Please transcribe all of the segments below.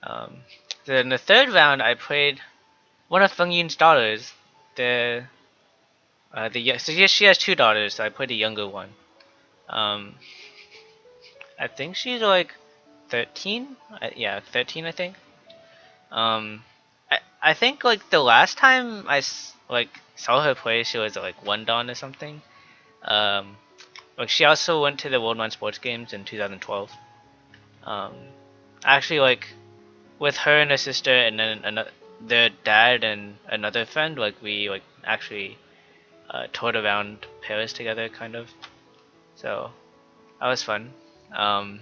Um, then the third round, I played one of Feng Yin's daughters. So she has two daughters, so I played the younger one. Um, I think she's like 13. Yeah, 13, I think. Um, I think like the last time like saw her play, she was like 1 dan or something. Um, like she also went to the World Nine Sports Games in 2012. Um, actually, like with her and her sister, and then their dad and another friend, like we like actually toured around Paris together, kind of. So that was fun. Um,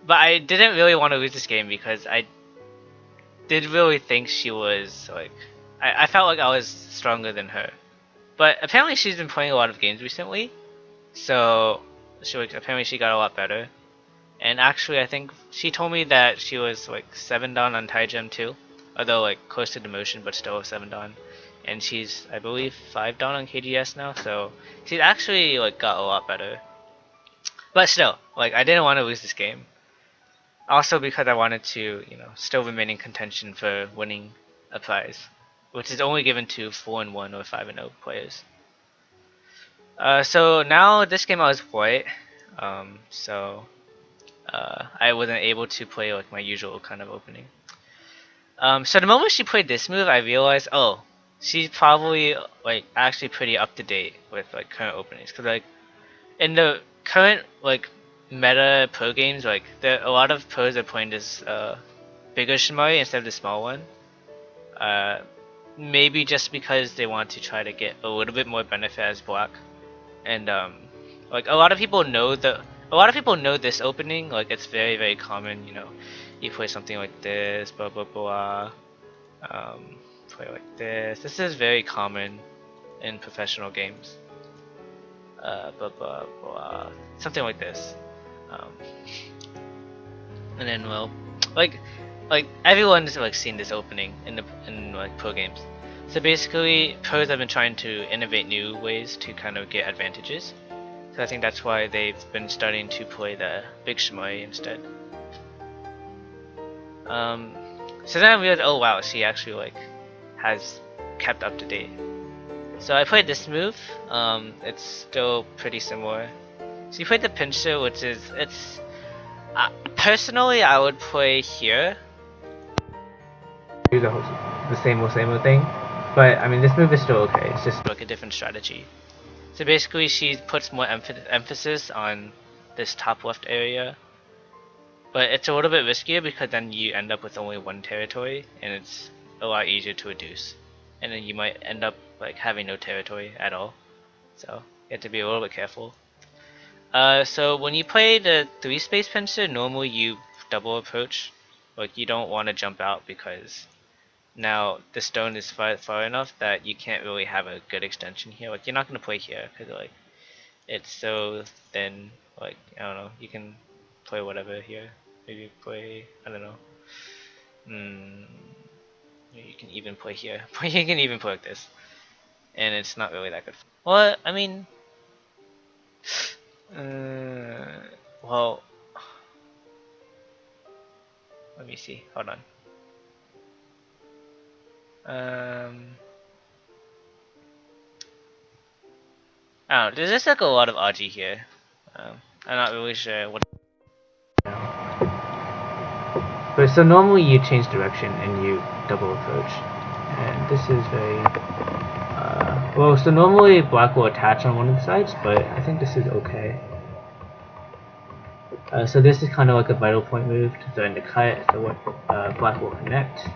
but I didn't really want to lose this game because I did really think she was like I felt like I was stronger than her. But apparently she's been playing a lot of games recently, so apparently she got a lot better. And actually, I think she told me that she was like 7 dan on Taijam too, although like close to demotion, but still 7 dan. And she's, I believe, 5 dan on KGS now, so she's actually like got a lot better. But still, like I didn't want to lose this game. Also because I wanted to, still remain in contention for winning a prize, which is only given to 4-1 or 5-0 players. So now this game I was white, so I wasn't able to play like my usual kind of opening. So the moment she played this move, I realized, oh, she's probably like actually pretty up to date with like current openings, because like in the current like meta pro games, like a lot of pros are playing this bigger Shimari instead of the small one. Maybe just because they want to try to get a little bit more benefit as black, and like a lot of people know this opening. Like it's very very common. You play something like this, blah blah blah. Play like this. This is very common in professional games. Blah blah blah. Something like this. And then like everyone's like seen this opening in like pro games. So basically, pros have been trying to innovate new ways to kind of get advantages. So I think that's why they've been starting to play the big Shimoi instead. So then I realized, oh wow, she actually like has kept up to date. So I played this move. It's still pretty similar. So you played the pincer, which is personally I would play here. Do the same old thing, but I mean this move is still okay. It's just like a different strategy. So basically, she puts more emphasis on this top left area, but it's a little bit riskier because then you end up with only one territory, and it's a lot easier to reduce. And then you might end up like having no territory at all. So you have to be a little bit careful. So when you play the 3-space pincer, normally you double approach. Like you don't want to jump out because now the stone is far enough that you can't really have a good extension here. Like you're not gonna play here because like it's so thin. Like I don't know, you can play whatever here. Maybe play, I don't know. You can even play here. You can even play like this, and it's not really that good. Well, I mean, well, let me see. Hold on. I don't know, there's just like a lot of Aji here. I'm not really sure what. But so normally you change direction and you double approach, and this is very well. So normally black will attach on one of the sides, but I think this is okay. So this is kind of like a vital point move to threaten the cut, so what black will connect.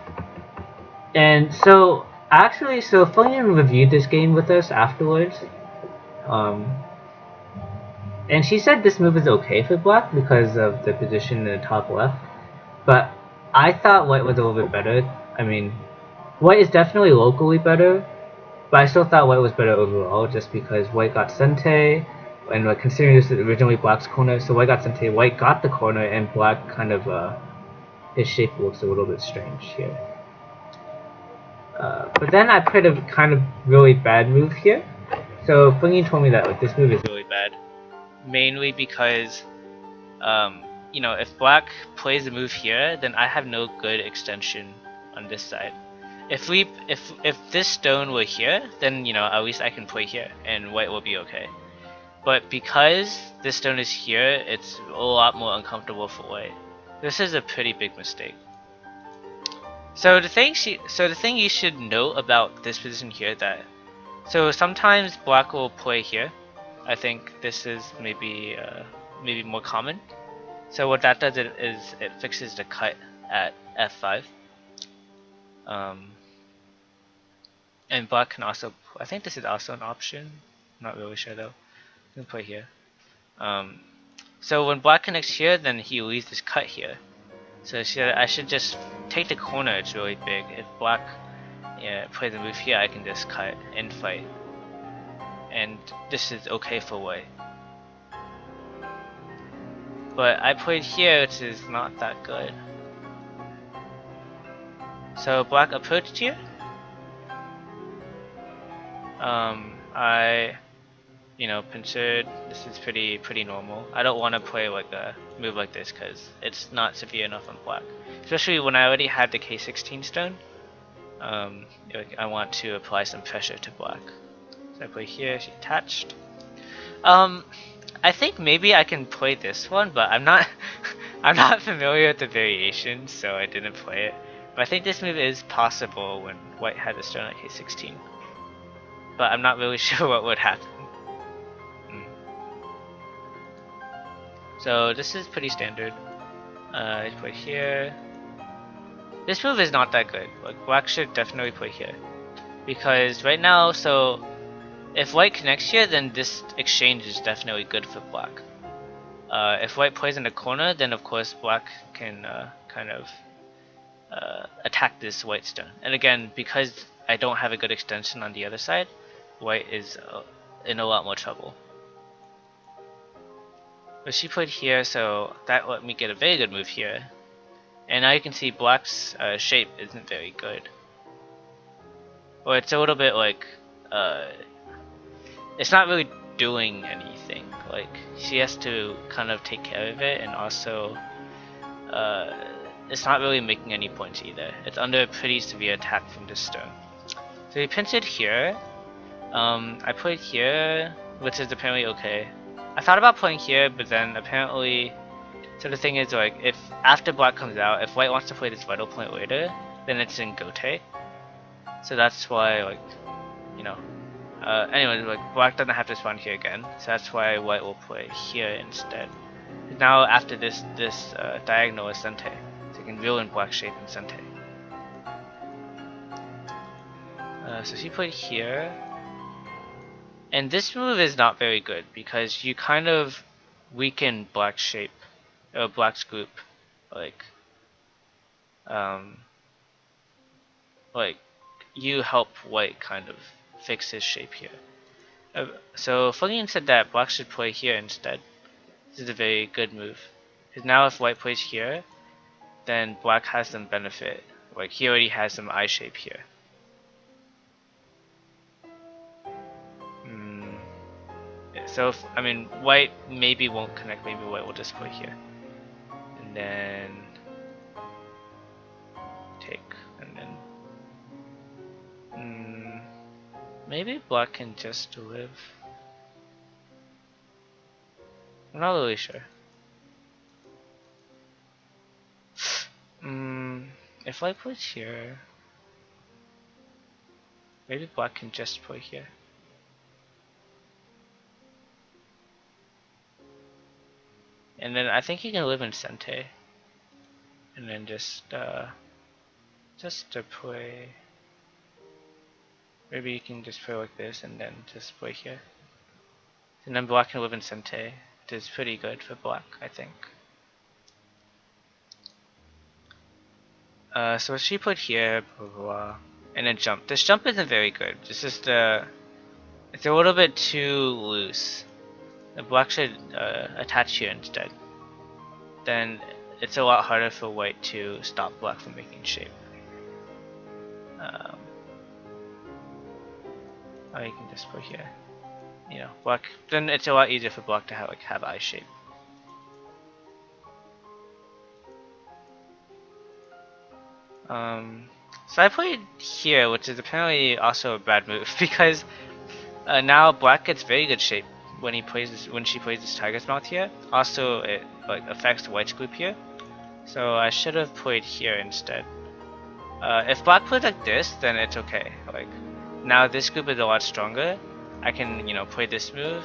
And so actually, so Feng reviewed this game with us afterwards, and she said this move is okay for black because of the position in the top left. But I thought white was a little bit better. I mean, white is definitely locally better, but I still thought white was better overall just because white got Sente, and like considering this is originally black's corner, so white got Sente, white got the corner, and black kind of his shape looks a little bit strange here. But then I played a kind of really bad move here. So Feng told me that like this move is really bad, mainly because you know, if black plays a move here, then I have no good extension on this side. If this stone were here, then you know at least I can play here and white will be okay. But because this stone is here, it's a lot more uncomfortable for white. This is a pretty big mistake. So the thing you should know about this position here that so sometimes black will play here. I think this is maybe more common. So what that does is it fixes the cut at f5. And black can also, I think this is also an option. Not really sure though. You can play here. So when black connects here, then he leaves this cut here. So I should just take the corner. It's really big. If black plays a move here, I can just cut and fight. And this is okay for white. But I played here, which is not that good. So black approached here. I, you know, pincered. This is pretty normal. I don't want to play like a move like this because it's not severe enough on black. Especially when I already had the K16 stone. I want to apply some pressure to black. So I play here. She attached. I think maybe I can play this one, but I'm not. I'm not familiar with the variations, so I didn't play it. But I think this move is possible when white had the stone at K16. But I'm not really sure what would happen. So this is pretty standard. I play here. This move is not that good. Like black should definitely play here, because right now, so if white connects here, then this exchange is definitely good for black. If white plays in the corner, then of course black can kind of attack this white stone. And again, because I don't have a good extension on the other side, white is in a lot more trouble. But she played here, so that let me get a very good move here. And now you can see black's shape isn't very good. Or it's a little bit like, it's not really doing anything. Like, she has to kind of take care of it, and also, it's not really making any points either. It's under a pretty severe attack from this stone. So he pinched it here. I played here, which is apparently okay. I thought about playing here, but then apparently, so the thing is, like, if after black comes out, if white wants to play this vital point later, then it's in gote. So that's why, like, you know. Anyways, like, black doesn't have to spawn here again, so that's why white will play here instead. Now after this diagonal is sente, so you can ruin black shape in sente. So she played here. And this move is not very good because you kind of weaken black's shape, or black's group, like you help white kind of fix his shape here. So Fugian said that black should play here instead. This is a very good move. Because now if white plays here, then black has some benefit. Like he already has some eye shape here. So, I mean, white maybe won't connect, maybe white will just play here. And then take, and then maybe black can just live. I'm not really sure. If white plays here, maybe black can just play here. And then I think he can live in sente, and then just to play. Maybe you can just play like this, and then just play here. And then black can live in sente, which is pretty good for black, I think. So she played here, blah, blah, blah, and then jump. This jump isn't very good. This is it's a little bit too loose. The black should attach here instead. Then it's a lot harder for white to stop black from making shape. Or you can just put here. You know, black. Then it's a lot easier for black to have eye shape. So I played here, which is apparently also a bad move because now black gets very good shape when she plays this tiger's mouth here. Also, it like affects white's group here. So I should have played here instead. If black plays like this, then it's okay. Like now this group is a lot stronger. I can play this move.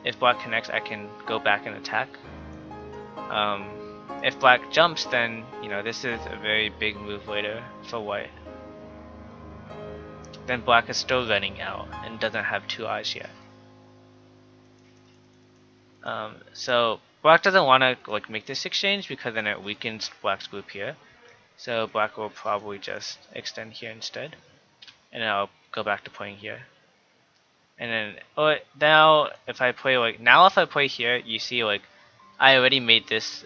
If black connects, I can go back and attack. If black jumps, then this is a very big move later for white. Then black is still running out and doesn't have two eyes yet. So black doesn't want to like make this exchange because then it weakens black's group here. So black will probably just extend here instead, and then I'll go back to playing here. And then now if I play here, you see like I already made this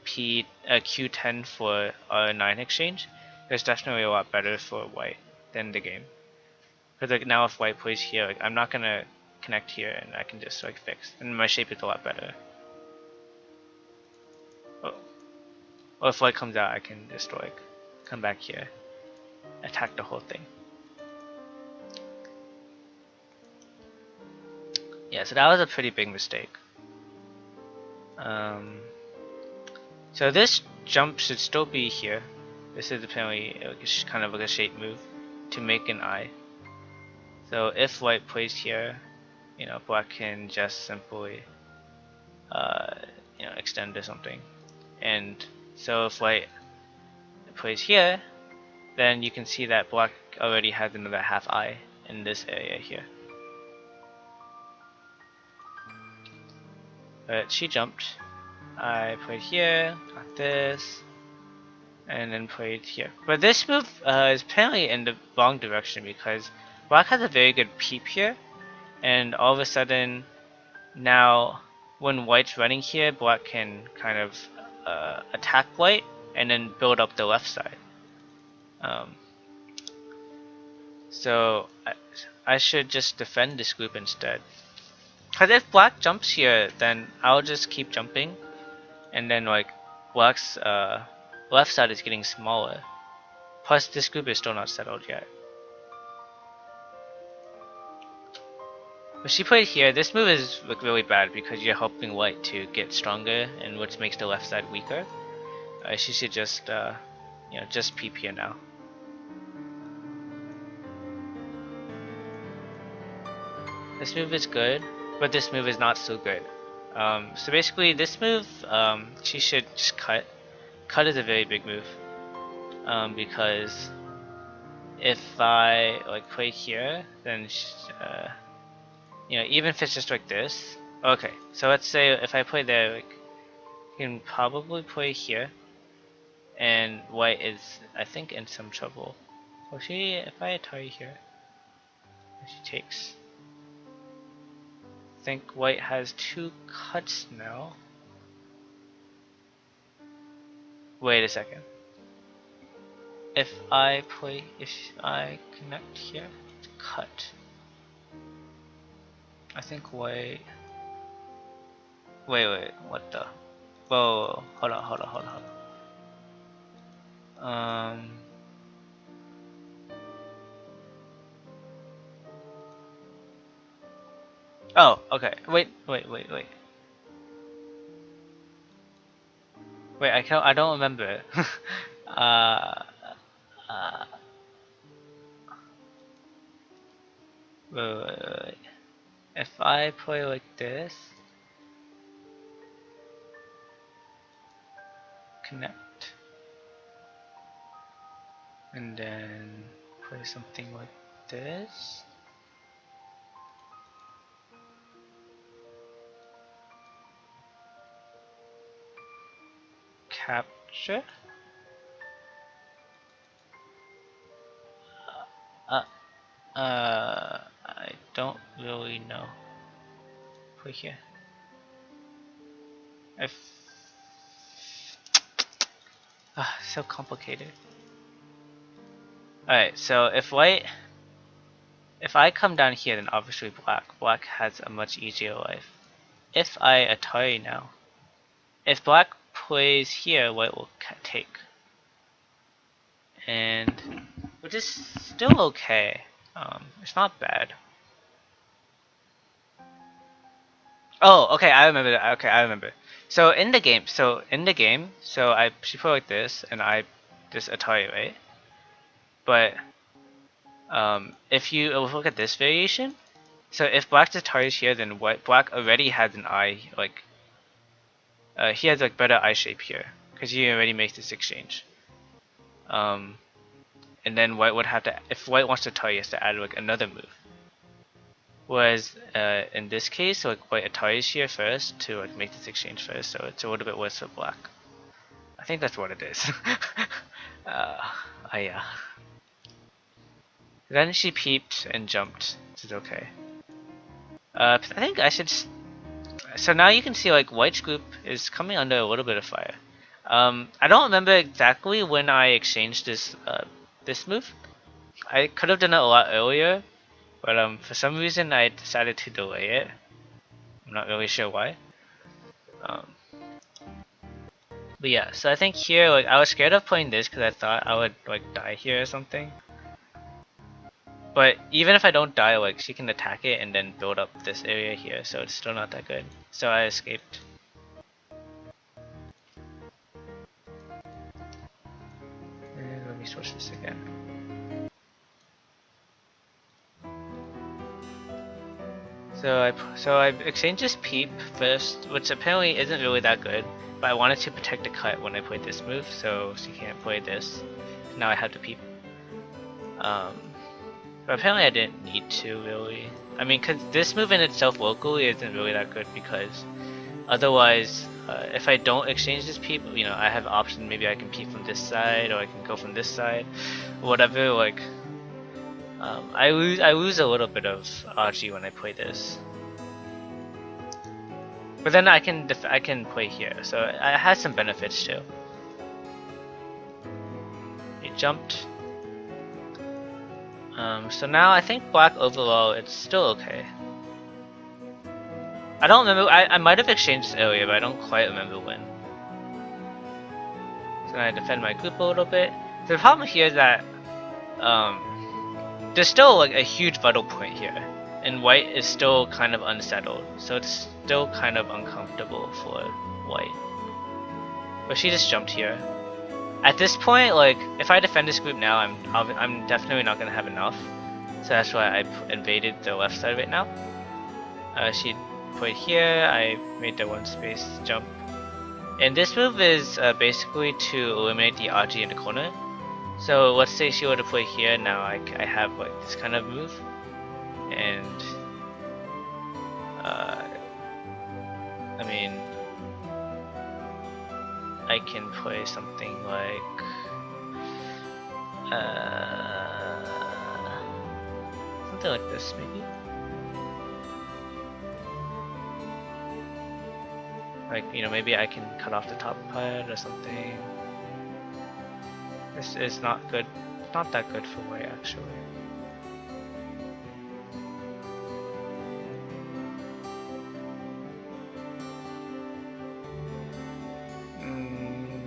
Q10 for R9 exchange. It's definitely a lot better for white than the game. Because like now if white plays here, like I'm not gonna connect here, and I can just like fix, and my shape is a lot better. Or if white comes out, I can just like come back here, attack the whole thing. Yeah, so that was a pretty big mistake. So this jump should still be here. This is apparently kind of like a shape move to make an eye. So if white plays here, black can just simply extend or something. And so if white plays here, then you can see that black already has another half eye in this area here. But she jumped. I played here, got this, and then played here. But this move is apparently in the wrong direction because black has a very good peep here, and all of a sudden now when white's running here, black can kind of attack white and then build up the left side. So I should just defend this group instead. Because if black jumps here, then I'll just keep jumping, and then like black's left side is getting smaller. Plus this group is still not settled yet. But she played here. This move is like really bad because you're helping white to get stronger, and which makes the left side weaker. She should just just peep here now. This move is good, but this move is not so good. So basically this move, she should just cut. Cut is a very big move. Because if I like play here, then even if it's just like this. Okay, so let's say if I play there, like, you can probably play here, and white is, I think, in some trouble. Well, if I Atari here, she takes. I think white has two cuts now. Wait a second. If I connect here, cut. I think white. Wait, what the? Whoa, hold on. Oh, okay. Wait. Wait, I don't remember. Wait. If I play like this, connect, and then play something like this. Capture. I don't really know. Put here. So complicated. Alright, so if I come down here, then obviously black has a much easier life. If I Atari now, if black plays here, white will take. and which is still okay. It's not bad. Oh, okay, I remember that. Okay, I remember. So in the game, she put like this, and I just Atari, right? But if you look at this variation, so if black's Atari is here, then black already has an eye, like he has like better eye shape here, because he already makes this exchange. And then white would have to, if white wants to Atari, he has to add like another move. Whereas in this case, like white Atari is here first to like make this exchange first, so it's a little bit worse for black. I think that's what it is. Yeah. Then she peeped and jumped. This is okay. I think I should. So now you can see like white's group is coming under a little bit of fire. I don't remember exactly when I exchanged this move. I could have done it a lot earlier, but for some reason I decided to delay it. I'm not really sure why. Um, but yeah, so I think here like I was scared of playing this because I thought I would like die here or something. But even if I don't die, like she can attack it and then build up this area here, so it's still not that good. So I escaped. And let me switch this again. So I exchanged this peep first, which apparently isn't really that good. But I wanted to protect the cut when I played this move, so she can't play this. Now I have to peep. But apparently I didn't need to really. I mean, cause this move in itself locally isn't really that good because otherwise, if I don't exchange this peep, you know, I have option. Maybe I can peep from this side or I can go from this side, whatever. Like, I lose a little bit of RG when I play this. But then I can play here, so it has some benefits too. He jumped. So now I think black overall, it's still okay. I don't remember, I might have exchanged this earlier, but I don't quite remember when. So I defend my group a little bit. So the problem here is that there's still like a huge vital point here, and white is still kind of unsettled, so it's still kind of uncomfortable for white. But she just jumped here. At this point, like if I defend this group now, I'm definitely not gonna have enough. So that's why I invaded the left side right now. She put here. I made the one space jump. And this move is basically to eliminate the RG in the corner. So let's say she were to play here. Now I have like this kind of move, and I mean, I can play something like something like this maybe. Like, you know, maybe I can cut off the top part or something. This is not good. Not that good for white actually.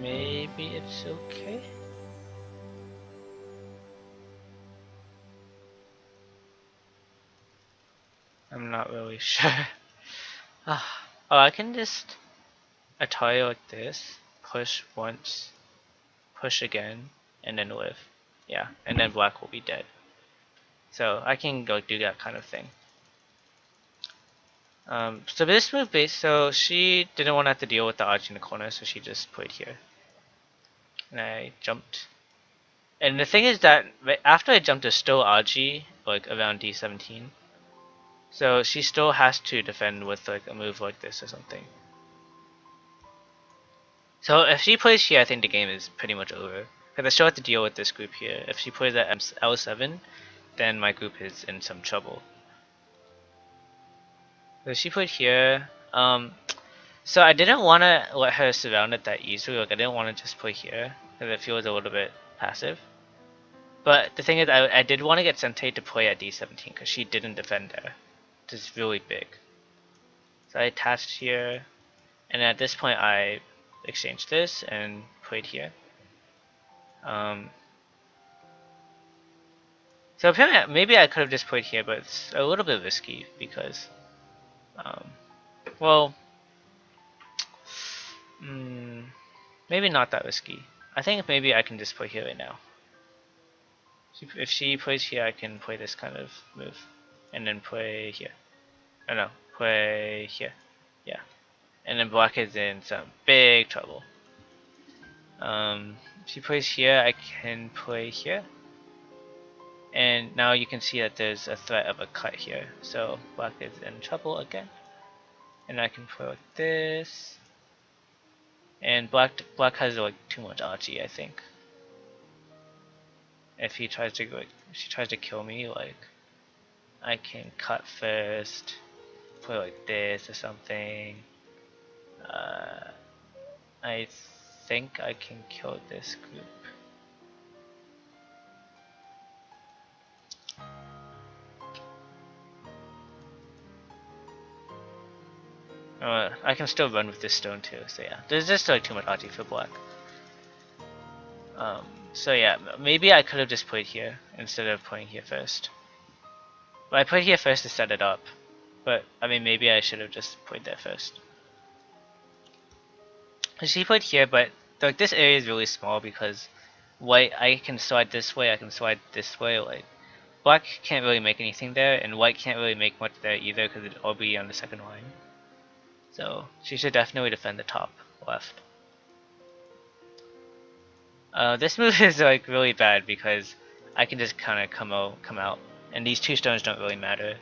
Maybe it's okay. I'm not really sure. Oh, I can just Atari like this, push once, push again, and then live. Yeah, and then black will be dead. So I can go do that kind of thing. So this move so she didn't want to have to deal with the RG in the corner, so she just played here. And I jumped. And the thing is that after I jumped, there's still RG, like around D17. So she still has to defend with like a move like this or something. So if she plays here, I think the game is pretty much over. Because I still have to deal with this group here. If she plays at L7, then my group is in some trouble. So she played here. So I didn't want to let her surround it that easily. Like I didn't want to just play here because it feels a little bit passive. But the thing is, I did want to get Sente to play at D17 because she didn't defend there. It's really big. So I attached here, and at this point I exchanged this and played here. So apparently, maybe I could have just played here, but it's a little bit risky because, well, maybe not that risky. I think maybe I can just play here right now. If she plays here, I can play this kind of move, and then play here. Oh no, play here. Yeah, and then black is in some big trouble. If she plays here, I can play here. And now you can see that there's a threat of a cut here. So black is in trouble again. And I can play like this. And black has like too much archie, I think. If he tries to kill me, like I can cut first, play like this or something. I think I can kill this group. I can still run with this stone too, so yeah. There's just like too much archie for black. So yeah, maybe I could have just played here instead of playing here first. But I played here first to set it up. But I mean, maybe I should have just played there first. She played here, but like this area is really small because white, I can slide this way, I can slide this way. Like black can't really make anything there, and white can't really make much there either because it'll all be on the second line. So she should definitely defend the top left. This move is like really bad because I can just kind of come out, and these two stones don't really matter.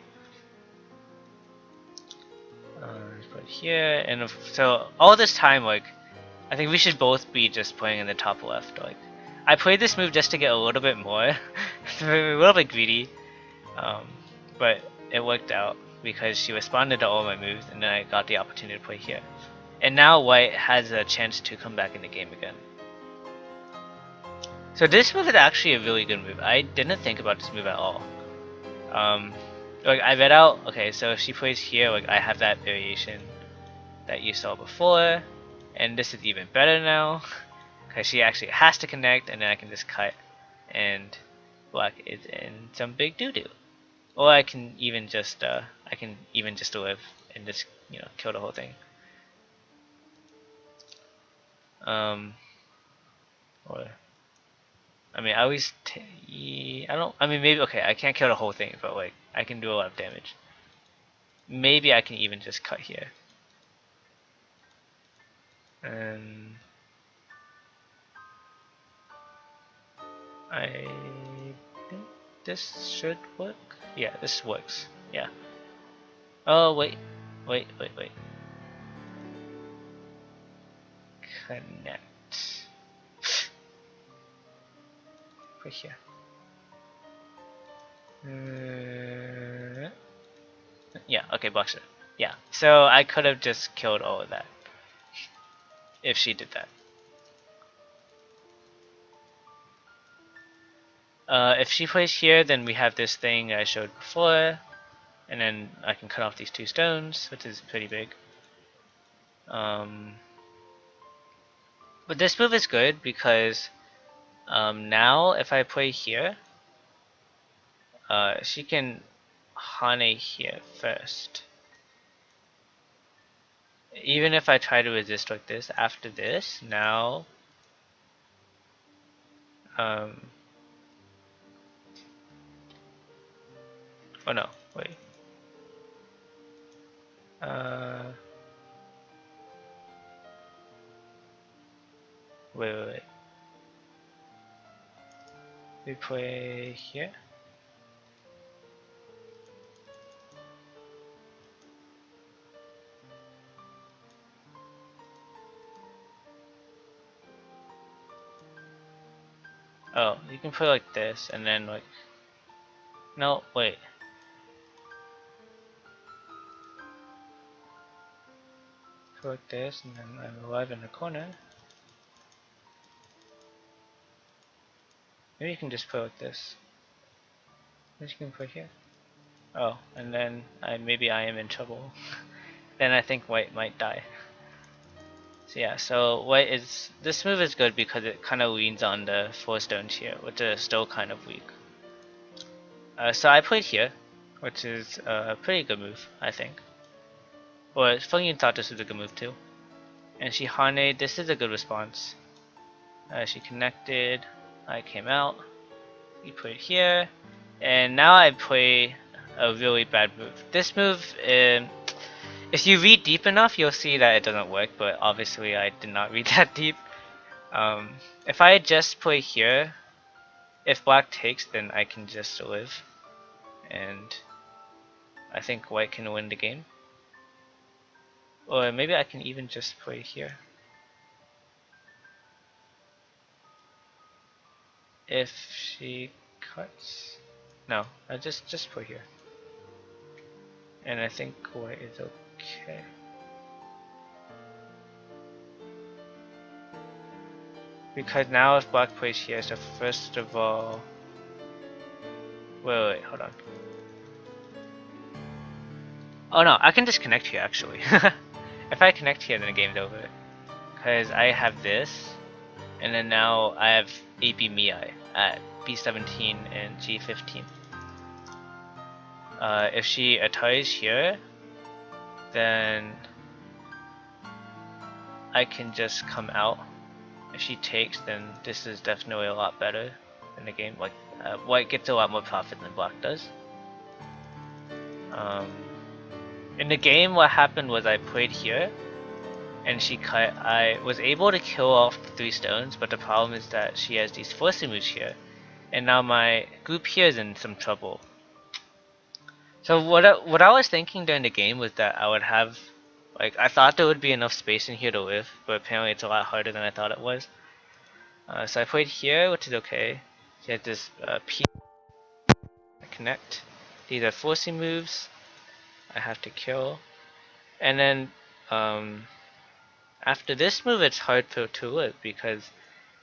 Just put it here, and so all this time, like, I think we should both be just playing in the top left. Like, I played this move just to get a little bit more, a little bit greedy, but it worked out because she responded to all my moves, and then I got the opportunity to play here. And now white has a chance to come back in the game again. So this move is actually a really good move. I didn't think about this move at all. Like I read out, okay, so if she plays here, like I have that variation that you saw before, and this is even better now, because she actually has to connect, and then I can just cut, and black is in some big doo-doo. Or I can even just live and just, you know, kill the whole thing. Or I mean, I mean, maybe, okay, I can't kill the whole thing, but like, I can do a lot of damage. Maybe I can even just cut here. And I think this should work. Yeah, this works. Yeah. Oh, wait. Connect. Right here. Yeah, okay, blocks it. Yeah, so I could have just killed all of that if she did that. If she plays here, then we have this thing I showed before, and then I can cut off these two stones, which is pretty big. But this move is good because now if I play here, she can Hane here first. Even if I try to resist like this, after this, now oh no, wait. Wait. We play here. Oh, you can play like this, and then like, no, wait. Play like this, and then I'm alive in the corner. Maybe you can just play like this. Maybe you can play here. Oh, and then maybe I am in trouble. Then I think white might die. So yeah, so this move is good because it kind of leans on the 4 stones here, which are still kind of weak. So I played here, which is a pretty good move, I think. Or Fungyun thought this was a good move too. And she Hane, this is a good response. She connected, I came out, we played here, and now I play a really bad move. This move, if you read deep enough, you'll see that it doesn't work, but obviously I did not read that deep. If I just play here, if black takes, then I can just live, and I think white can win the game. Or maybe I can even just play here. If she cuts, no, I just play here, and I think white is okay. Because now if black plays here, so first of all, wait, hold on. Oh no, I can just connect here actually. If I connect here, then the game's over. Because I have this, and then now I have AB Miai at B17 and G15. If she attays here, then I can just come out. If she takes, then this is definitely a lot better in the game. Like white gets a lot more profit than black does. In the game, what happened was I played here, and she cut. I was able to kill off the 3 stones, but the problem is that she has these forcing moves here, and now my group here is in some trouble. So what I was thinking during the game was that I would have, like, I thought there would be enough space in here to live, but apparently it's a lot harder than I thought it was. So I played here, which is okay. She has this P connect. These are forcing moves. I have to kill, and then after this move, it's hard to live because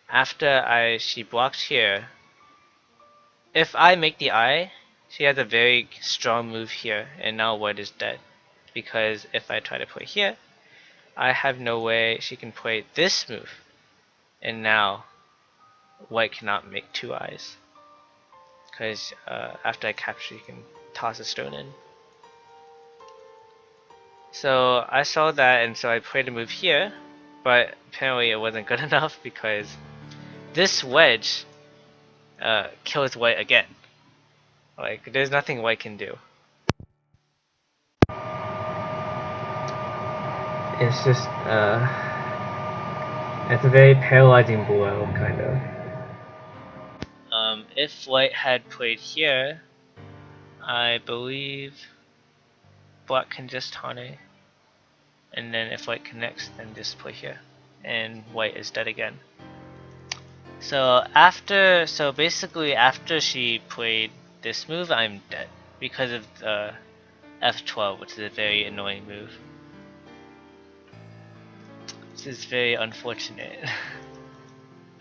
after she blocks here. If I make the eye, she has a very strong move here, and now white is dead. Because if I try to play here, I have no way she can play this move, and now white cannot make 2 eyes. Because after I capture, you can toss a stone in. So I saw that, and so I played a move here, but apparently it wasn't good enough because this wedge kills white again. Like, there's nothing white can do. It's just, it's a very paralyzing blow, kind of. If white had played here, I believe black can just Hane, and then if white connects, then just play here, and white is dead again. So basically after she played this move, I'm dead because of the F12, which is a very annoying move. This is very unfortunate.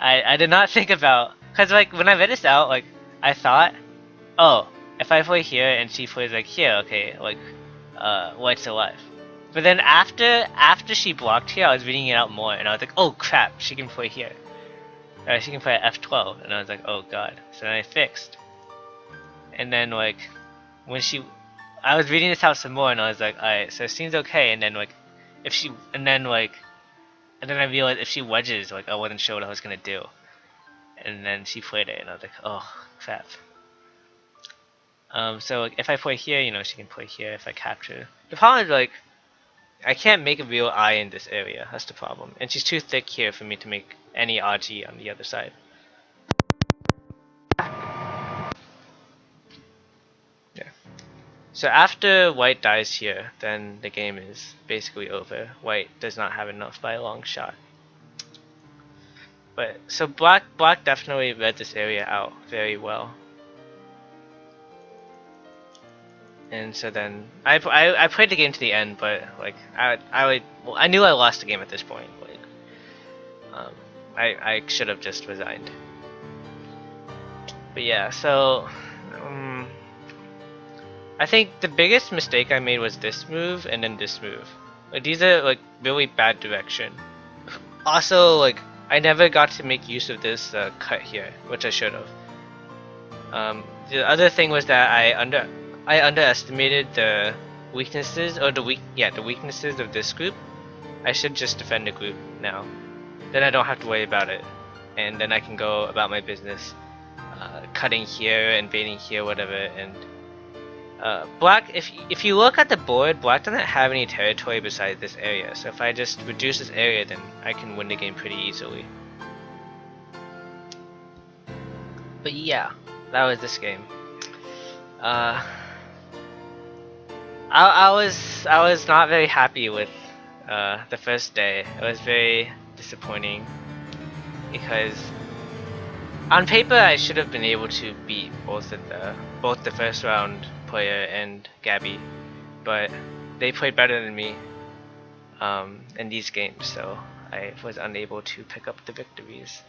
I did not think about, cause like when I read this out, like I thought, oh, if I play here and she plays like here, okay, like white's alive. But then after she blocked here, I was reading it out more, and I was like, oh crap, she can play here. She can play at F12, and I was like, oh god. So then I fixed. And then like when I was reading this out some more, and I was like, alright, so it seems okay. And then like and then I realized if she wedges, like I wasn't sure what I was gonna do. And then she played it, and I was like, oh crap. So like, if I play here, you know, she can play here if I capture. The problem is like, I can't make a real eye in this area. That's the problem. And she's too thick here for me to make any RG on the other side. Yeah. So after white dies here, then the game is basically over. White does not have enough by a long shot. But so black definitely read this area out very well. And so then I played the game to the end, but like I knew I lost the game at this point. Like I should have just resigned. But yeah, so I think the biggest mistake I made was this move and then this move. Like these are like really bad direction. Also, like I never got to make use of this cut here, which I should have. The other thing was that I underestimated the weaknesses or the weaknesses of this group. I should just defend the group now. Then I don't have to worry about it, and then I can go about my business, cutting here, invading here, whatever. And black, if you look at the board, black doesn't have any territory besides this area. So if I just reduce this area, then I can win the game pretty easily. But yeah, that was this game. I was not very happy with the first day. It was very disappointing because on paper I should have been able to beat both the first round player and Gabby, but they played better than me in these games, so I was unable to pick up the victories.